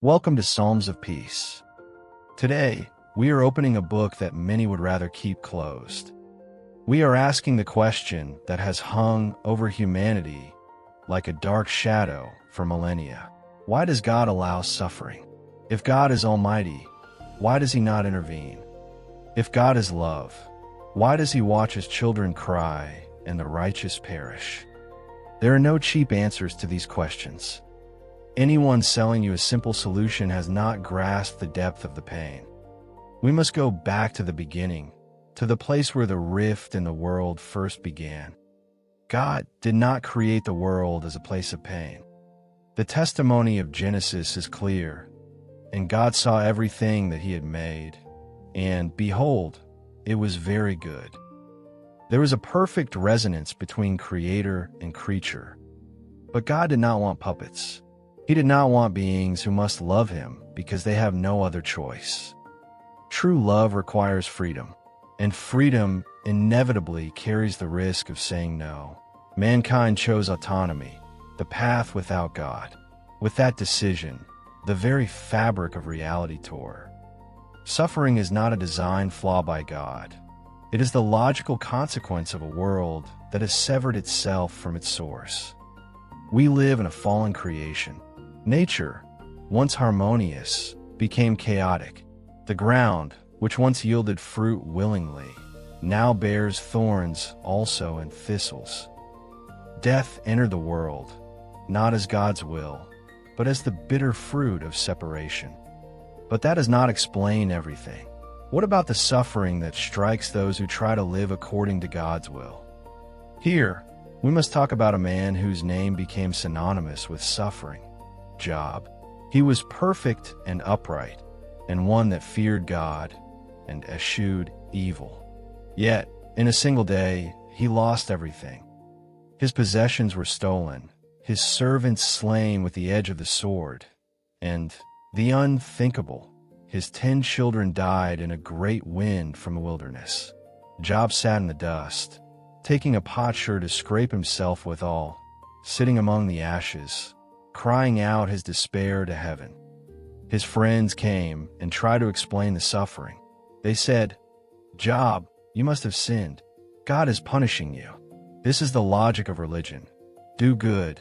Welcome to Psalms of Peace. Today, we are opening a book that many would rather keep closed. We are asking the question that has hung over humanity like a dark shadow for millennia. Why does God allow suffering? If God is almighty, why does he not intervene? If God is love, why does he watch his children cry and the righteous perish? There are no cheap answers to these questions. Anyone selling you a simple solution has not grasped the depth of the pain. We must go back to the beginning, to the place where the rift in the world first began. God did not create the world as a place of pain. The testimony of Genesis is clear, and God saw everything that he had made, and behold, it was very good. There was a perfect resonance between creator and creature. But God did not want puppets. He did not want beings who must love him because they have no other choice. True love requires freedom, and freedom inevitably carries the risk of saying no. Mankind chose autonomy, the path without God. With that decision, the very fabric of reality tore. Suffering is not a design flaw by God. It is the logical consequence of a world that has severed itself from its source. We live in a fallen creation. Nature, once harmonious, became chaotic. The ground, which once yielded fruit willingly, now bears thorns also and thistles. Death entered the world, not as God's will, but as the bitter fruit of separation. But that does not explain everything. What about the suffering that strikes those who try to live according to God's will? Here, we must talk about a man whose name became synonymous with suffering. Job. He was perfect and upright, and one that feared God and eschewed evil. Yet, in a single day, he lost everything. His possessions were stolen, his servants slain with the edge of the sword, and the unthinkable, his 10 children died in a great wind from the wilderness. Job sat in the dust, taking a potsherd to scrape himself withal, sitting among the ashes, crying out his despair to heaven. His friends came and tried to explain the suffering. They said, "Job, you must have sinned. God is punishing you." This is the logic of religion. Do good,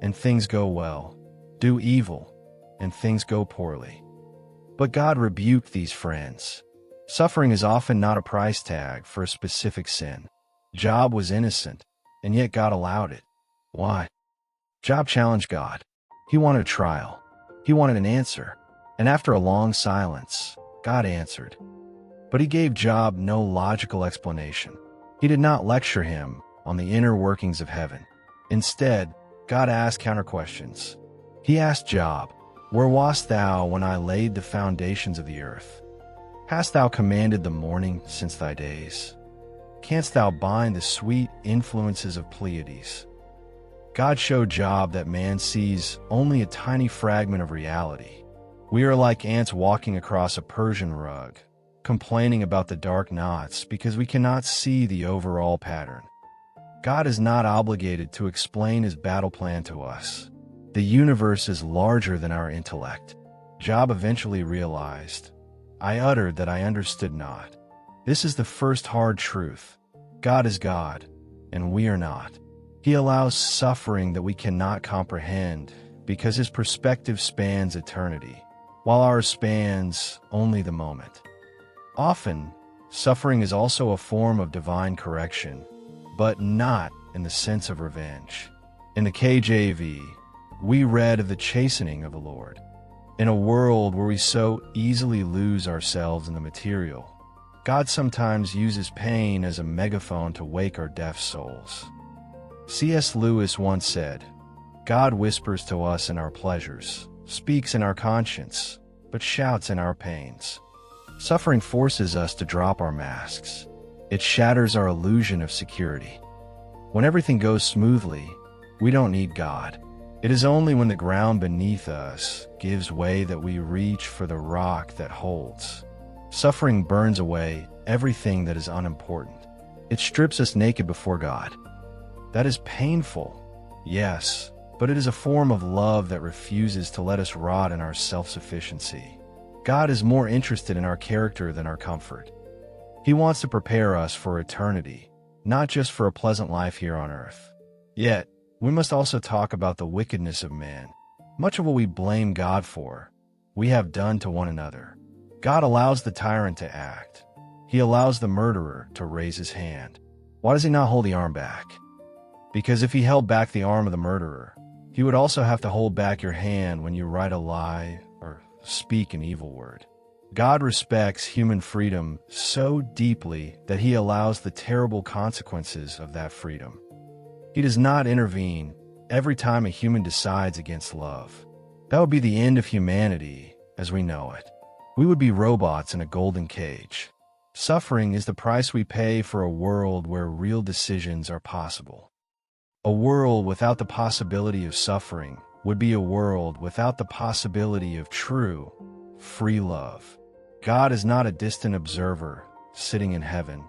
and things go well. Do evil, and things go poorly. But God rebuked these friends. Suffering is often not a price tag for a specific sin. Job was innocent, and yet God allowed it. Why? Job challenged God. He wanted a trial. He wanted an answer. And after a long silence, God answered. But he gave Job no logical explanation. He did not lecture him on the inner workings of heaven. Instead, God asked counter questions. He asked Job, "Where wast thou when I laid the foundations of the earth? Hast thou commanded the morning since thy days? Canst thou bind the sweet influences of Pleiades?" God showed Job that man sees only a tiny fragment of reality. We are like ants walking across a Persian rug, complaining about the dark knots because we cannot see the overall pattern. God is not obligated to explain his battle plan to us. The universe is larger than our intellect. Job eventually realized, "I uttered that I understood not." This is the first hard truth. God is God, and we are not. He allows suffering that we cannot comprehend because his perspective spans eternity, while ours spans only the moment. Often, suffering is also a form of divine correction, but not in the sense of revenge. In the KJV, we read of the chastening of the Lord. In a world where we so easily lose ourselves in the material, God sometimes uses pain as a megaphone to wake our deaf souls. C.S. Lewis once said, "God whispers to us in our pleasures, speaks in our conscience, but shouts in our pains." Suffering forces us to drop our masks. It shatters our illusion of security. When everything goes smoothly, we don't need God. It is only when the ground beneath us gives way that we reach for the rock that holds. Suffering burns away everything that is unimportant. It strips us naked before God. That is painful, yes, but it is a form of love that refuses to let us rot in our self-sufficiency. God is more interested in our character than our comfort. He wants to prepare us for eternity, not just for a pleasant life here on earth. Yet, we must also talk about the wickedness of man. Much of what we blame God for, we have done to one another. God allows the tyrant to act. He allows the murderer to raise his hand. Why does he not hold the arm back? Because if he held back the arm of the murderer, he would also have to hold back your hand when you write a lie or speak an evil word. God respects human freedom so deeply that he allows the terrible consequences of that freedom. He does not intervene every time a human decides against love. That would be the end of humanity as we know it. We would be robots in a golden cage. Suffering is the price we pay for a world where real decisions are possible. A world without the possibility of suffering would be a world without the possibility of true, free love. God is not a distant observer sitting in heaven,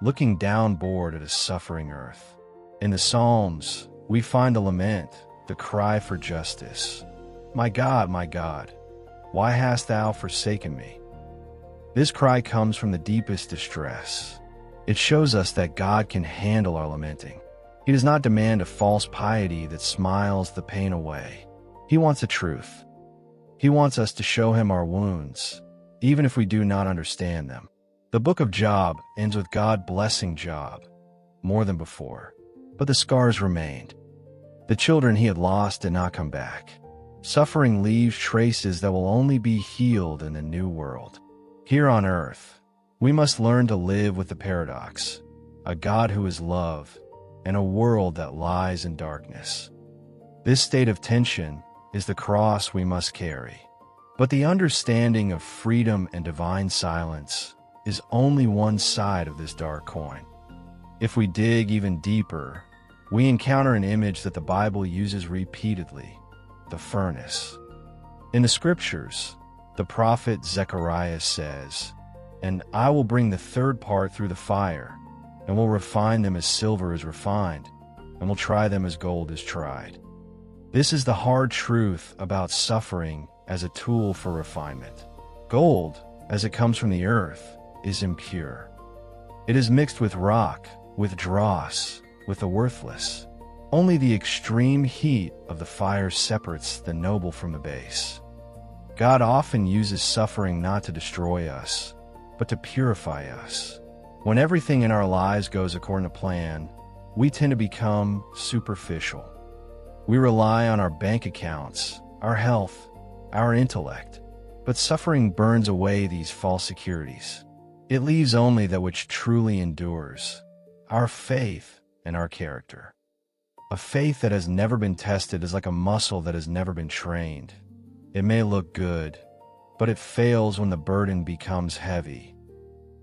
looking down bored at a suffering earth. In the Psalms, we find the lament, the cry for justice. My God, why hast thou forsaken me? This cry comes from the deepest distress. It shows us that God can handle our lamenting. He does not demand a false piety that smiles the pain away. He wants the truth. He wants us to show him our wounds, even if we do not understand them. The book of Job ends with God blessing Job more than before, but the scars remained. The children he had lost did not come back. Suffering leaves traces that will only be healed in the new world. Here on earth, we must learn to live with the paradox, a God who is love, and a world that lies in darkness. This state of tension is the cross we must carry. But the understanding of freedom and divine silence is only one side of this dark coin. If we dig even deeper, we encounter an image that the Bible uses repeatedly, the furnace. In the scriptures, the prophet Zechariah says, "And I will bring the third part through the fire, and will refine them as silver is refined, and will try them as gold is tried." This is the hard truth about suffering as a tool for refinement. Gold, as it comes from the earth, is impure. It is mixed with rock, with dross, with the worthless. Only the extreme heat of the fire separates the noble from the base. God often uses suffering not to destroy us, but to purify us. When everything in our lives goes according to plan, we tend to become superficial. We rely on our bank accounts, our health, our intellect, but suffering burns away these false securities. It leaves only that which truly endures, our faith and our character. A faith that has never been tested is like a muscle that has never been trained. It may look good, but it fails when the burden becomes heavy.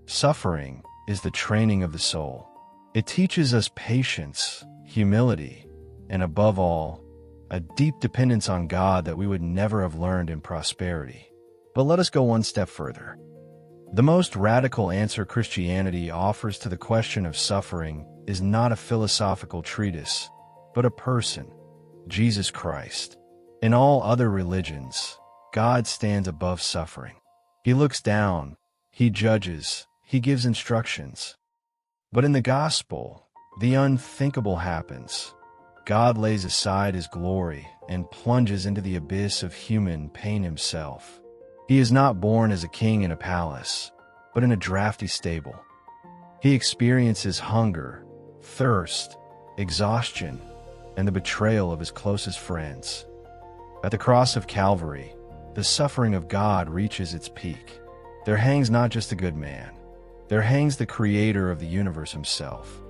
Suffering is the training of the soul. It teaches us patience, humility, and above all, a deep dependence on God that we would never have learned in prosperity. But let us go one step further. The most radical answer Christianity offers to the question of suffering is not a philosophical treatise, but a person, Jesus Christ. In all other religions, God stands above suffering. He looks down, he judges, he gives instructions. But in the gospel, the unthinkable happens. God lays aside his glory and plunges into the abyss of human pain himself. He is not born as a king in a palace, but in a drafty stable. He experiences hunger, thirst, exhaustion, and the betrayal of his closest friends. At the cross of Calvary, the suffering of God reaches its peak. There hangs not just a good man. There hangs the creator of the universe himself.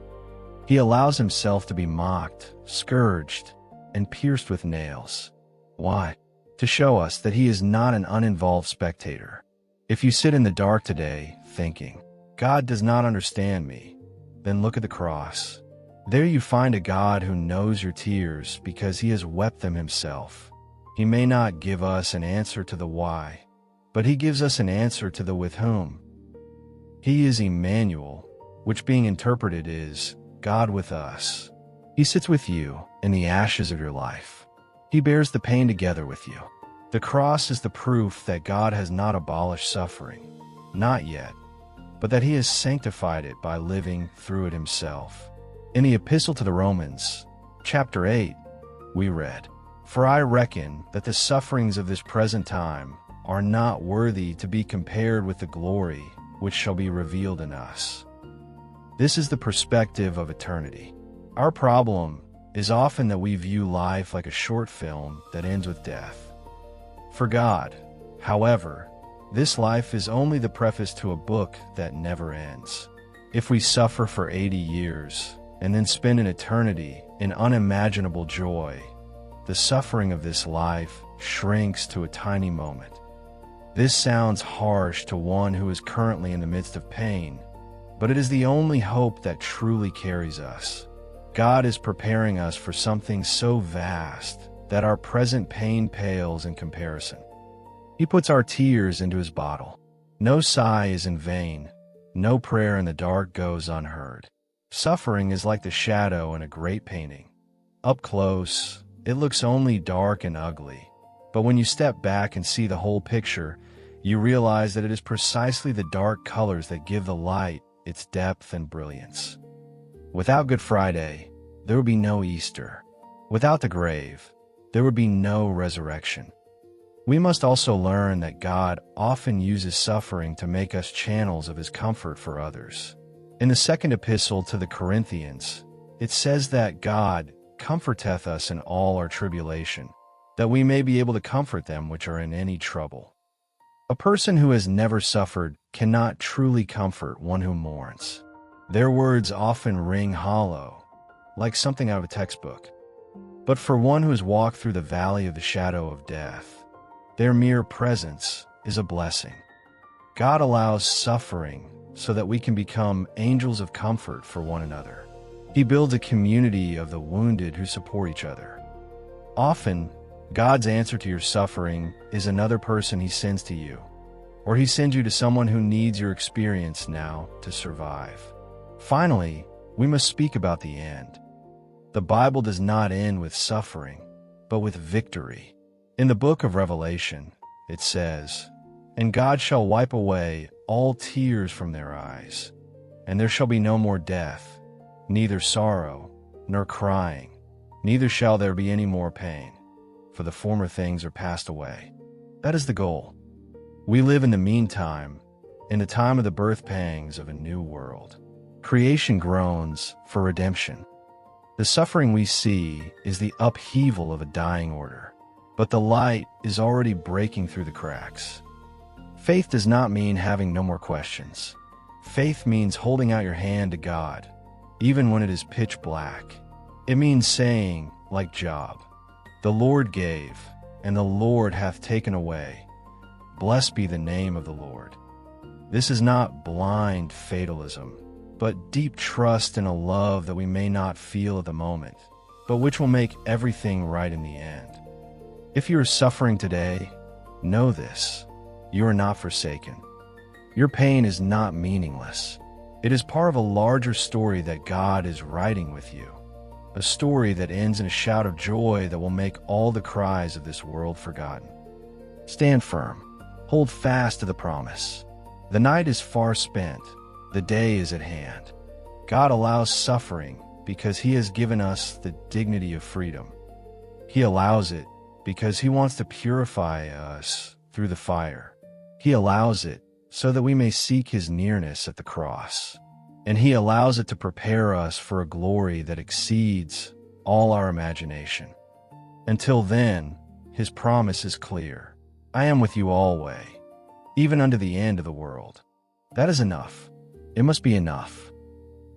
He allows himself to be mocked, scourged, and pierced with nails. Why? To show us that he is not an uninvolved spectator. If you sit in the dark today, thinking, God does not understand me, then look at the cross. There you find a God who knows your tears because he has wept them himself. He may not give us an answer to the why, but he gives us an answer to the with whom. He is Emmanuel, which being interpreted is God with us. He sits with you in the ashes of your life. He bears the pain together with you. The cross is the proof that God has not abolished suffering, not yet, but that he has sanctified it by living through it himself. In the Epistle to the Romans, chapter 8, we read, "For I reckon that the sufferings of this present time are not worthy to be compared with the glory which shall be revealed in us." This is the perspective of eternity. Our problem is often that we view life like a short film that ends with death. For God, however, this life is only the preface to a book that never ends. If we suffer for 80 years and then spend an eternity in unimaginable joy, the suffering of this life shrinks to a tiny moment. This sounds harsh to one who is currently in the midst of pain, but it is the only hope that truly carries us. God is preparing us for something so vast that our present pain pales in comparison. He puts our tears into his bottle. No sigh is in vain. No prayer in the dark goes unheard. Suffering is like the shadow in a great painting. Up close, it looks only dark and ugly. But when you step back and see the whole picture, you realize that it is precisely the dark colors that give the light its depth and brilliance. Without Good Friday, there would be no Easter. Without the grave, there would be no resurrection. We must also learn that God often uses suffering to make us channels of his comfort for others. In the second epistle to the Corinthians, it says that God comforteth us in all our tribulation, that we may be able to comfort them which are in any trouble. A person who has never suffered cannot truly comfort one who mourns. Their words often ring hollow, like something out of a textbook. But for one who has walked through the valley of the shadow of death, their mere presence is a blessing. God allows suffering so that we can become angels of comfort for one another. He builds a community of the wounded who support each other. Often, God's answer to your suffering is another person he sends to you, or he sends you to someone who needs your experience now to survive. Finally, we must speak about the end. The Bible does not end with suffering, but with victory. In the book of Revelation, it says, "And God shall wipe away all tears from their eyes, and there shall be no more death, neither sorrow, nor crying, neither shall there be any more pain, for the former things are passed away." That is the goal. We live in the meantime, in the time of the birth pangs of a new world. Creation groans for redemption. The suffering we see is the upheaval of a dying order, but the light is already breaking through the cracks. Faith does not mean having no more questions. Faith means holding out your hand to God, even when it is pitch black. It means saying, like Job, "The Lord gave, and the Lord hath taken away. Blessed be the name of the Lord." This is not blind fatalism, but deep trust in a love that we may not feel at the moment, but which will make everything right in the end. If you are suffering today, know this: you are not forsaken. Your pain is not meaningless. It is part of a larger story that God is writing with you, a story that ends in a shout of joy that will make all the cries of this world forgotten. Stand firm. Hold fast to the promise. The night is far spent. The day is at hand. God allows suffering because he has given us the dignity of freedom. He allows it because he wants to purify us through the fire. He allows it so that we may seek his nearness at the cross. And he allows it to prepare us for a glory that exceeds all our imagination. Until then, his promise is clear. I am with you always, even unto the end of the world. That is enough. It must be enough.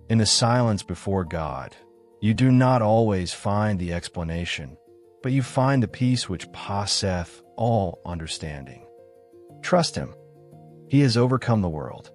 In the silence before God, you do not always find the explanation, but you find the peace which passeth all understanding. Trust him. He has overcome the world.